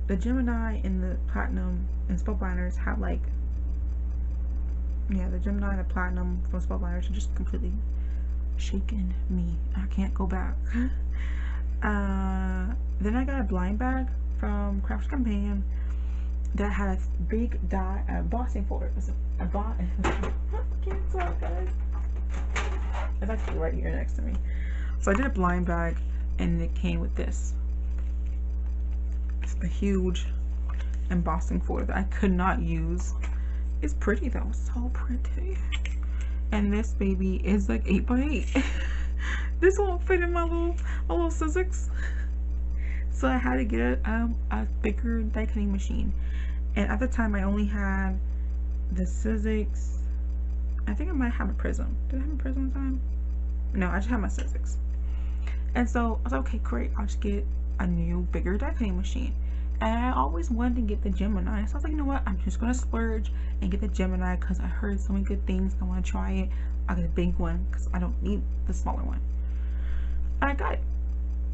The Gemini and the Platinum and Spellbinders have like, yeah, the Gemini and the Platinum from Spellbinders are just completely shaking me. I can't go back. Then I got a blind bag from Crafters Companion that had a big die embossing folder. It's can't talk, guys. It's actually right here next to me. So I did a blind bag, and it came with this. It's a huge embossing folder that I could not use. It's pretty though, so pretty. And this baby is like 8x8. This won't fit in my little Sizzix. So I had to get a bigger die cutting machine. And at the time I only had the Sizzix. I think I might have a Prism. Did I have a Prism at the time? No, I just had my Sizzix. And so I was like, okay, great, I'll just get a new, bigger die cutting machine. And I always wanted to get the Gemini. So I was like, you know what, I'm just gonna splurge and get the Gemini because I heard so many good things. I want to try it. I'll get a big one because I don't need the smaller one. I got it.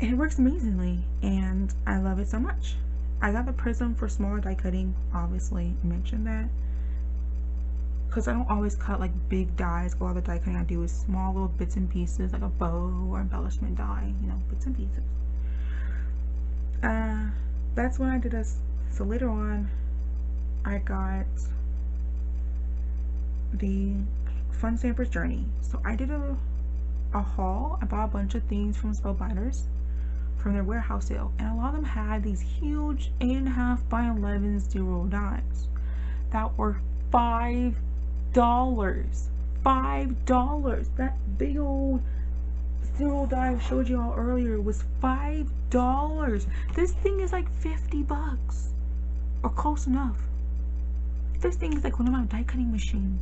And it works amazingly. And I love it so much. I got the Prism for smaller die cutting. Obviously, mentioned that. Because I don't always cut like big dies. A lot of the die cutting I do is small little bits and pieces, like a bow or embellishment die, you know, bits and pieces. That's when I did this. So later on, I got the Fun Stampers Journey. So I did a haul. I bought a bunch of things from Spellbinders from their warehouse sale, and a lot of them had these huge 8.5 by 11 zero dies that were $5. $5. That big old zero die I showed you all earlier was $5. This thing is like 50 bucks or close enough. This thing is like one of my die cutting machines,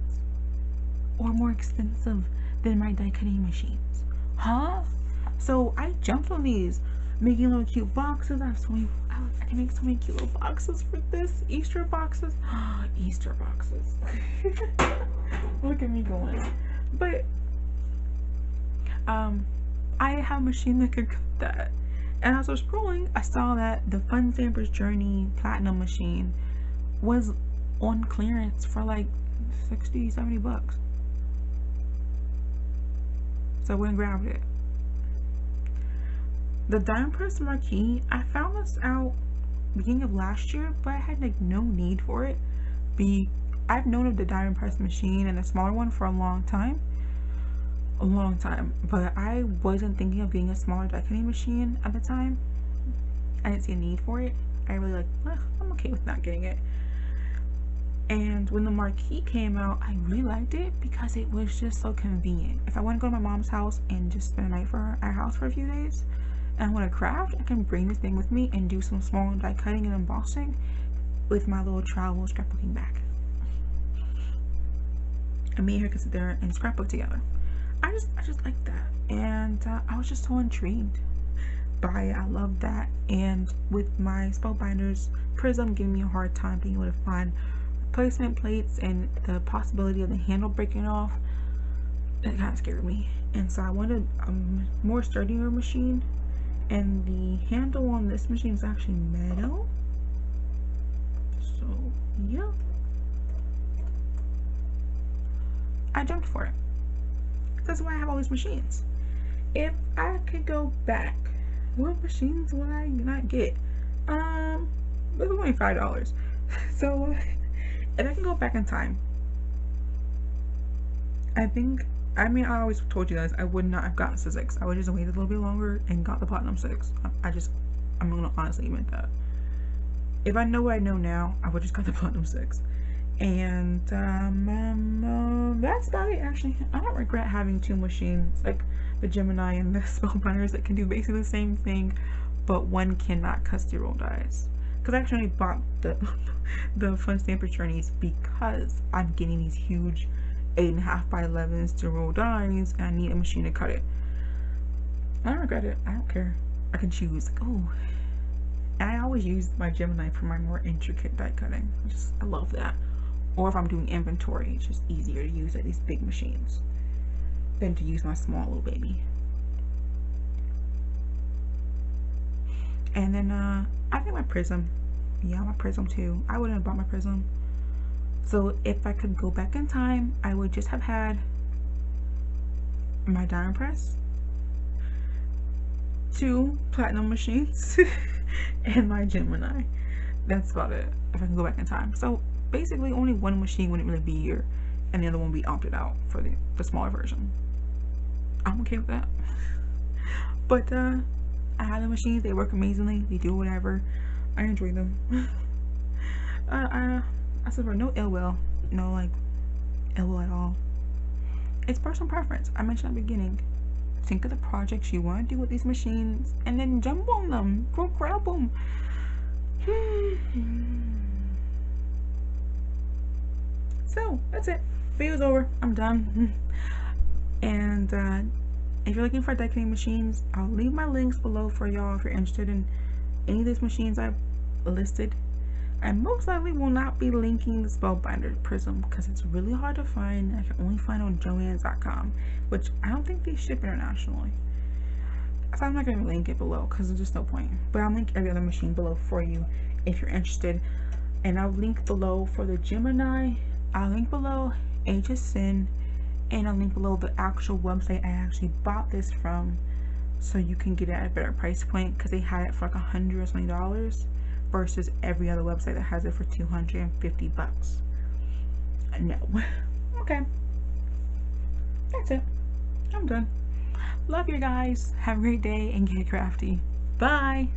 or more expensive than my die cutting machines. Huh? So I jumped on these, making little cute boxes. I have so many. I can make so many cute little boxes for this. Easter boxes. Easter boxes. Look at me going. But I have a machine that could cut that. And as I was scrolling, I saw that the Fun Stampers Journey Platinum machine was on clearance for like 60, 70 bucks. So I went and grabbed it. The Diamond Press Marquee, I found this out beginning of last year, but I had like no need for it. I've known of the Diamond Press machine and the smaller one for a long time, but I wasn't thinking of getting a smaller die cutting machine at the time. I didn't see a need for it. I really I'm okay with not getting it. And when the Marquee came out, I really liked it because it was just so convenient. If I want to go to my mom's house and just spend a night at her house for a few days, and I want to craft, I can bring this thing with me and do some small die cutting and embossing with my little travel scrapbooking bag. And me and her could sit there and scrapbook together. I just like that, and I was just so intrigued by it. I love that. And with my Spellbinders Prism giving me a hard time being able to find replacement plates and the possibility of the handle breaking off, it kind of scared me. And so I wanted a more sturdier machine, and the handle on this machine is actually metal. So yeah, I jumped for it. That's why I have all these machines. If I could go back, what machines would I not get? It's only $5. So if I can go back in time, I always told you guys I would not have gotten Sizzix. I would just waited a little bit longer and got the Platinum 6. I'm gonna honestly admit that. If I know what I know now, I would just got the Platinum 6. And that's about it. Actually, I don't regret having two machines, like the Gemini and the Spellbinders, that can do basically the same thing, but one cannot cut zero dies. Because I actually bought the Fun Stamper Journeys because I'm getting these huge 8.5 by 11 zero dies, and I need a machine to cut it. I don't regret it. I don't care. I can choose. Like, oh, and I always use my Gemini for my more intricate die cutting. I love that. Or if I'm doing inventory, it's just easier to use these big machines than to use my small little baby. And then I think my Prism. Yeah, my Prism too. I wouldn't have bought my Prism. So if I could go back in time, I would just have had my Diamond Press, 2 Platinum machines, and my Gemini. That's about it if I can go back in time. So basically only one machine wouldn't really be here, and the other one would be opted out for the smaller version. I'm okay with that. But I have the machines. They work amazingly. They do whatever. I enjoy them. I said for no ill will, no like ill will at all. It's personal preference. I mentioned at the beginning. Think of the projects you want to do with these machines, and then jump on them. Go grab them. So that's it. Video's over. I'm done. And if you're looking for die cutting machines, I'll leave my links below for y'all if you're interested in any of these machines I've listed. I most likely will not be linking the Spellbinder Prism because it's really hard to find. I can only find on Joann's.com, which I don't think they ship internationally. So I'm not going to link it below because there's just no point. But I'll link every other machine below for you if you're interested. And I'll link below for the Gemini. I'll link below HSN. And I'll link below the actual website I actually bought this from, so you can get it at a better price point, because they had it for like $100 or something versus every other website that has it for $250. No. Okay. That's it. I'm done. Love you guys. Have a great day and get crafty. Bye.